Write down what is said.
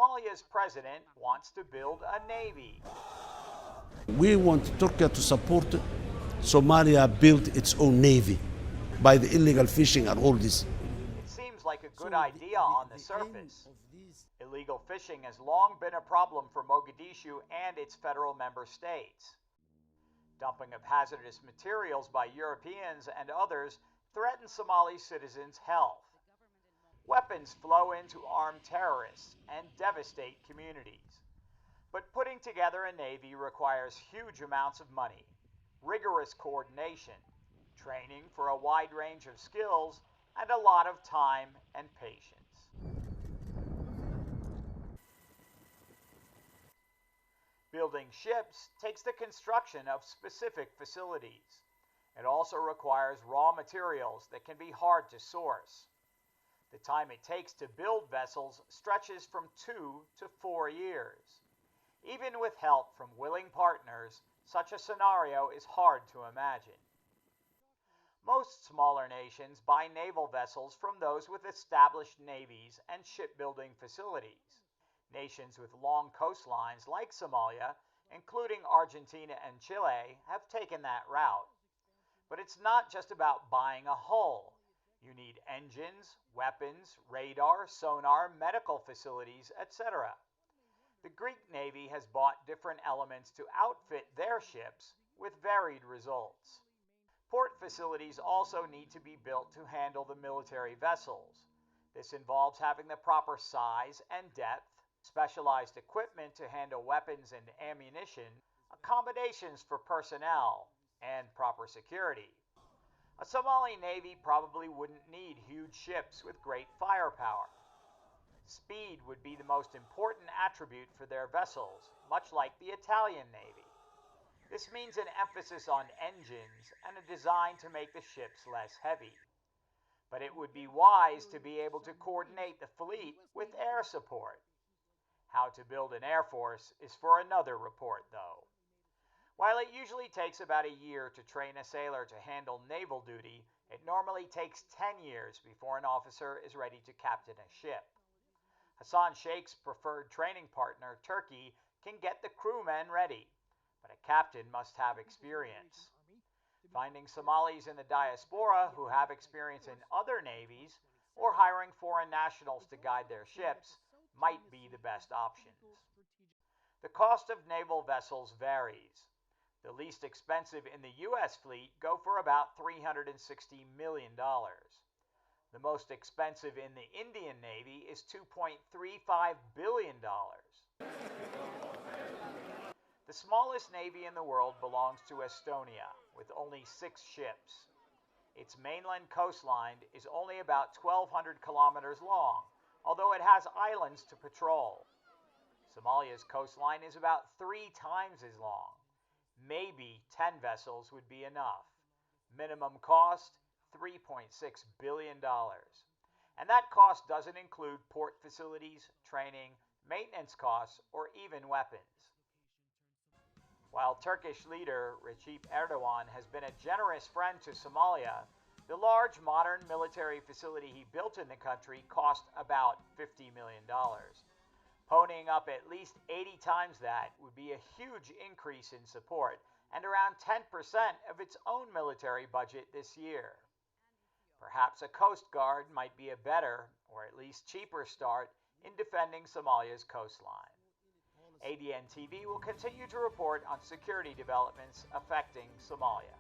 Somalia's president wants to build a navy. We want Turkey to support Somalia build its own navy by the illegal fishing and all this. It seems like a good idea on the surface. Illegal fishing has long been a problem for Mogadishu and its federal member states. Dumping of hazardous materials by Europeans and others threatens Somali citizens' health. Weapons flow into armed terrorists and devastate communities. But putting together a navy requires huge amounts of money, rigorous coordination, training for a wide range of skills, and a lot of time and patience. Building ships takes the construction of specific facilities. It also requires raw materials that can be hard to source. The time it takes to build vessels stretches from 2 to 4 years. Even with help from willing partners, such a scenario is hard to imagine. Most smaller nations buy naval vessels from those with established navies and shipbuilding facilities. Nations with long coastlines like Somalia, including Argentina and Chile, have taken that route. But it's not just about buying a hull. You need engines, weapons, radar, sonar, medical facilities, etc. The Greek Navy has bought different elements to outfit their ships with varied results. Port facilities also need to be built to handle the military vessels. This involves having the proper size and depth, specialized equipment to handle weapons and ammunition, accommodations for personnel, and proper security. A Somali Navy probably wouldn't need huge ships with great firepower. Speed would be the most important attribute for their vessels, much like the Italian Navy. This means an emphasis on engines and a design to make the ships less heavy. But it would be wise to be able to coordinate the fleet with air support. How to build an air force is for another report, though. While it usually takes about a year to train a sailor to handle naval duty, it normally takes 10 years before an officer is ready to captain a ship. Hassan Sheikh's preferred training partner, Turkey, can get the crewmen ready, but a captain must have experience. Finding Somalis in the diaspora who have experience in other navies or hiring foreign nationals to guide their ships might be the best options. The cost of naval vessels varies. The least expensive in the U.S. fleet go for about $360 million. The most expensive in the Indian Navy is $2.35 billion. The smallest navy in the world belongs to Estonia, with only 6 ships. Its mainland coastline is only about 1,200 kilometers long, although it has islands to patrol. Somalia's coastline is about 3 times as long. Maybe 10 vessels would be enough. Minimum cost, $3.6 billion. And that cost doesn't include port facilities, training, maintenance costs, or even weapons. While Turkish leader Recep Erdogan has been a generous friend to Somalia, the large modern military facility he built in the country cost about $50 million. Ponying up at least 80 times that would be a huge increase in support and around 10% of its own military budget this year. Perhaps a Coast Guard might be a better, or at least cheaper, start in defending Somalia's coastline. ADN TV will continue to report on security developments affecting Somalia.